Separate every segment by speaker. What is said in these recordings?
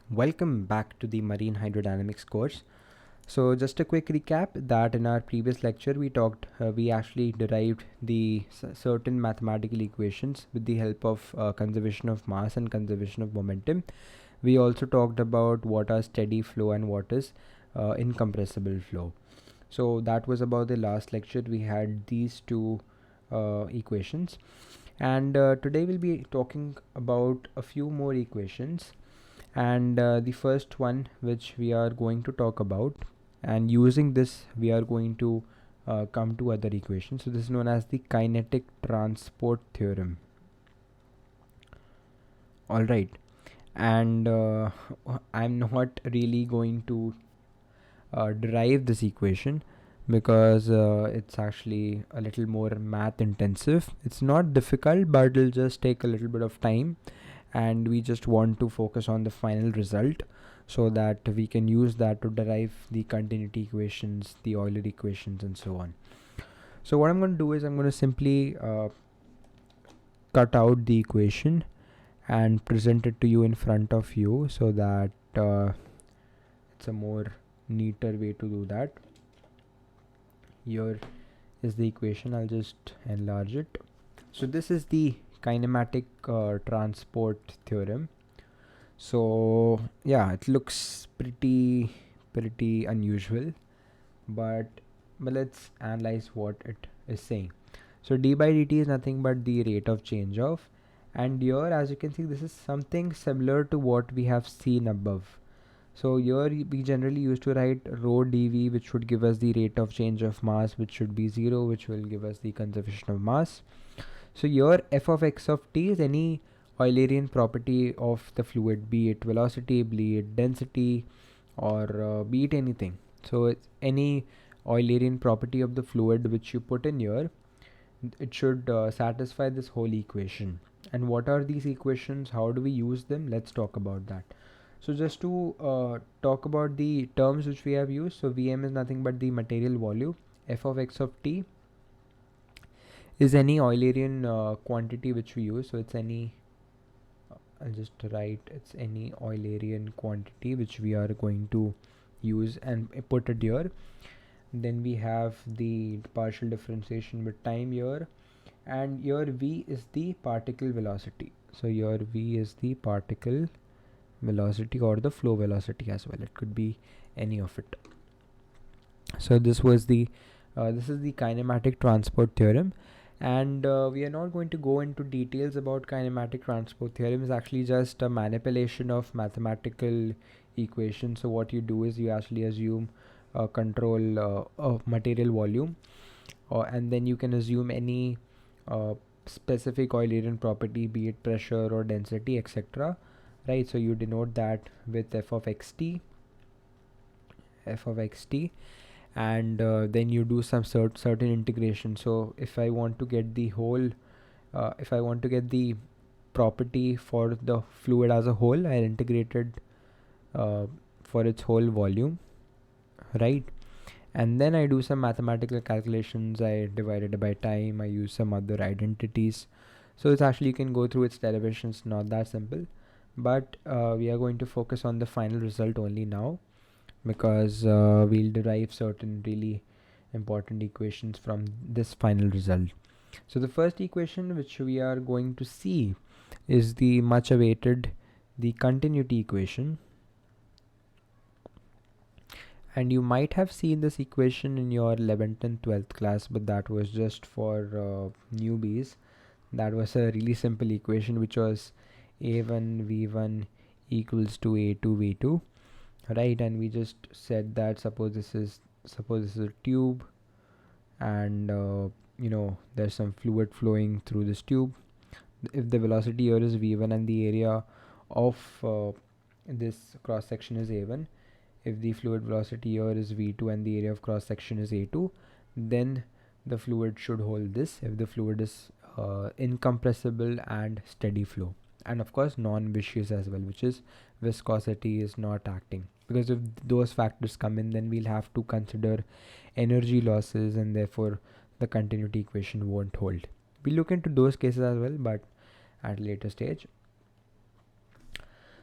Speaker 1: Welcome back to the Marine Hydrodynamics course. So just a quick recap that in our previous lecture we actually derived the certain mathematical equations with the help of conservation of mass and conservation of momentum. We also talked about what are steady flow and what is incompressible flow. So that was about the last lecture. We had these two equations, and today we'll be talking about a few more equations. And the first one which we are going to talk about, and using this we are going to come to other equations. So this is known as the kinetic transport theorem. All right, and I'm not really going to derive this equation because it's actually a little more math intensive. It's not difficult, but it'll just take a little bit of time, and we just want to focus on the final result so that we can use that to derive the continuity equations, the Euler equations, and so on. So what I'm going to do is I'm going to simply cut out the equation and present it to you in front of you so that it's a more neater way to do that. Here is the equation. I'll just enlarge it. So this is the kinematic transport theorem. So yeah, it looks pretty unusual, but let's analyze what it is saying. So d by dt is nothing but the rate of change of, and here as you can see this is something similar to what we have seen above. So here we generally used to write rho dv, which would give us the rate of change of mass, which should be 0, which will give us the conservation of mass. So here f of x of t is any Eulerian property of the fluid, be it velocity, be it density, or be it anything. So it's any Eulerian property of the fluid which you put in here. It should satisfy this whole equation. And what are these equations? How do we use them? Let's talk about that. So just to talk about the terms which we have used. So Vm is nothing but the material volume. F of x of t is any Eulerian quantity which we use. So it's any, I'll just write, it's any Eulerian quantity which we are going to use and put it here. Then we have the partial differentiation with time here, and here v is the particle velocity. So here v is the particle velocity or the flow velocity as well. It could be any of it. So this was the this is the kinematic transport theorem, and we are not going to go into details about kinematic transport theorem. Is actually just a manipulation of mathematical equations. So what you do is you actually assume control of material volume, and then you can assume any specific Eulerian property, be it pressure or density, etc. Right, so you denote that with f of xt, and then you do some certain integration. So if I want to get the whole if I want to get the property for the fluid as a whole, I integrated for its whole volume, right? And then I do some mathematical calculations. I divide it by time. I use some other identities. So it's actually, you can go through its derivations, not that simple, but we are going to focus on the final result only now, because we'll derive certain really important equations from this final result. So the first equation which we are going to see is the much awaited, the continuity equation. And you might have seen this equation in your 11th and 12th class, but that was just for newbies. That was a really simple equation which was a1 v1 equals to a2 v2, right? And we just said that suppose this is a tube, and there's some fluid flowing through this tube. If the velocity here is v1 and the area of this cross section is a1, if the fluid velocity here is v2 and the area of cross section is a2, then the fluid should hold this if the fluid is incompressible and steady flow, and of course non-viscous as well, which is viscosity is not acting, because if those factors come in, then we'll have to consider energy losses, and therefore the continuity equation won't hold. We'll look into those cases as well, but at a later stage.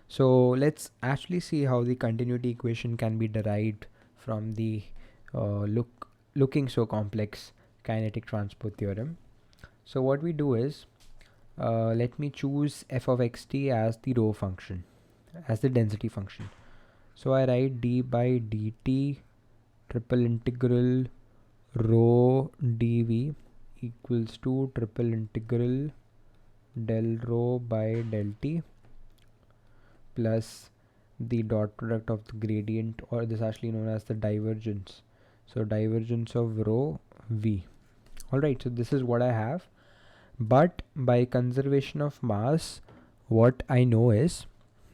Speaker 1: So let's actually see how the continuity equation can be derived from the looking so complex kinetic transport theorem. So what we do is, let me choose f of xt as the rho function, as the density function. So I write d by dt triple integral rho dv equals to triple integral del rho by del t plus the dot product of the gradient, or this is actually known as the divergence. So divergence of rho v. Alright, so this is what I have. But by conservation of mass, what I know is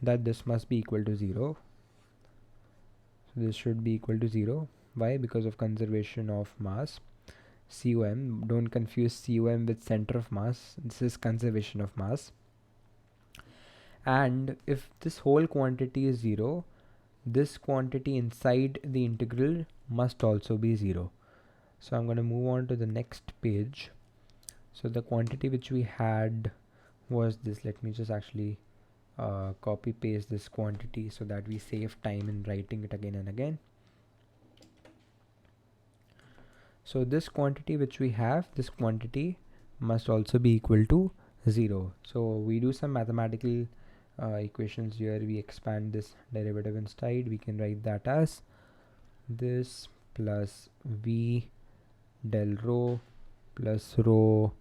Speaker 1: that this must be equal to 0. So this should be equal to 0. Why? Because of conservation of mass. COM, don't confuse COM with center of mass. This is conservation of mass. And if this whole quantity is 0, this quantity inside the integral must also be 0. So I'm going to move on to the next page. So the quantity which we had was this. Let me just actually copy paste this quantity so that we save time in writing it again and again. So this quantity which we have, this quantity must also be equal to 0. So we do some mathematical equations here. We expand this derivative inside. We can write that as this plus v del rho plus rho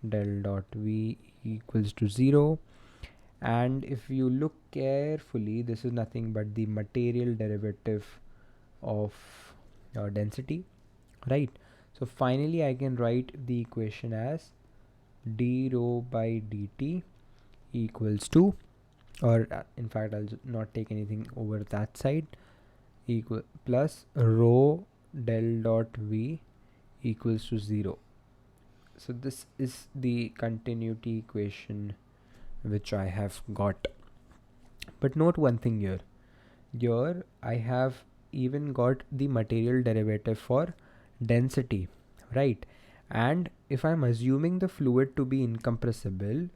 Speaker 1: del dot v equals to 0. And if you look carefully, this is nothing but the material derivative of density, right? So finally I can write the equation as d rho by dt equals to, or in fact I'll not take anything over that side, equal plus rho del dot v equals to 0. So this is the continuity equation which I have got. But note one thing here. Here I have even got the material derivative for density, right? And if I'm assuming the fluid to be incompressible,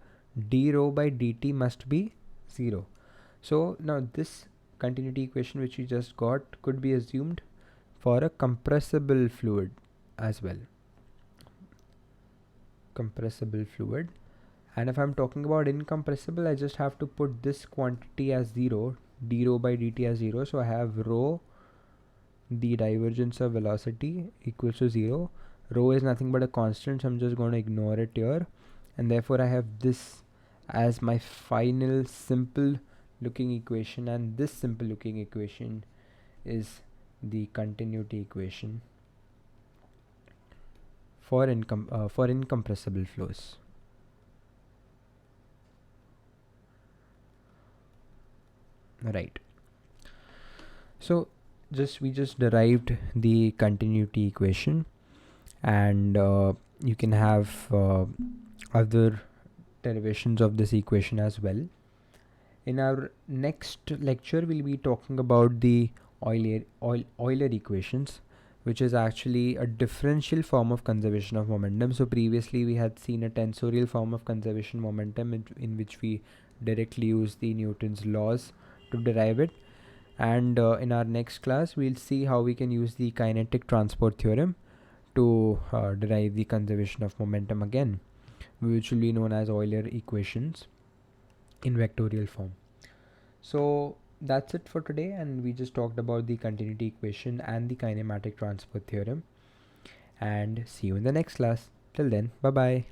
Speaker 1: d rho by dt must be 0. So now this continuity equation which we just got could be assumed for a compressible fluid as well. Compressible fluid. And if I'm talking about incompressible, I just have to put this quantity as 0, d rho by dt as 0. So I have rho, the divergence of velocity, equals to 0. Rho is nothing but a constant, so I'm just going to ignore it here. And therefore I have this as my final simple looking equation, and this simple looking equation is the continuity equation for incompressible flows. Right. So we just derived the continuity equation, and you can have other derivations of this equation as well. In our next lecture, we'll be talking about the Euler equations, which is actually a differential form of conservation of momentum. So previously we had seen a tensorial form of conservation momentum in which we directly use the Newton's laws to derive it. And in our next class, we'll see how we can use the kinetic transport theorem to derive the conservation of momentum again, which will be known as Euler equations in vectorial form. So that's it for today, and we just talked about the continuity equation and the kinematic transport theorem. And see you in the next class. Till then, bye bye.